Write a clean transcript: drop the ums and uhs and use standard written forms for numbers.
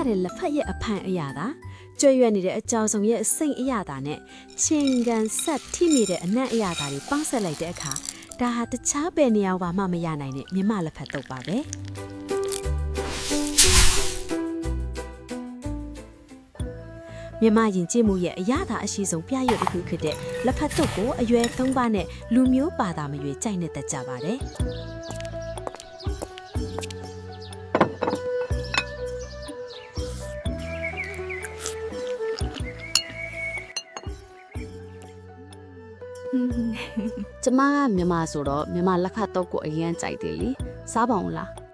တဲ့လက်ဖက်ရဲ့အဖန်အရာသာကျွဲရွက်နေတဲ့အကြောင်းဆောင်ရဲ့စိတ်အရာသာနဲ့ချင်းကန်ဆက်ထိမိတဲ့အနံ့အရာသာတွေပေါင်းဆက်လိုက်တဲ့အခါဒါဟာတခြားဘယ်နေရာမှမရနိုင်တဲ့မြမလက်ဖက်တုပ်ပါပဲမြမယဉ်ကျေးမှုရဲ့အရာသာအရှိဆုံးပြရွက်တစ်ခုဖြစ်တဲ့လက်ဖက်တုပ်ကိုအရွယ်3ပါးနဲ့လူမျိုးပါတာမရွေးကြိုက်နေတတ်ကြပါတယ်ကျမကမြန်မာဆိုတော့မြန်မာလက်ဖက်တော့ကိုအရင်ကြိုက်တယ်လေစားပါအောင်လား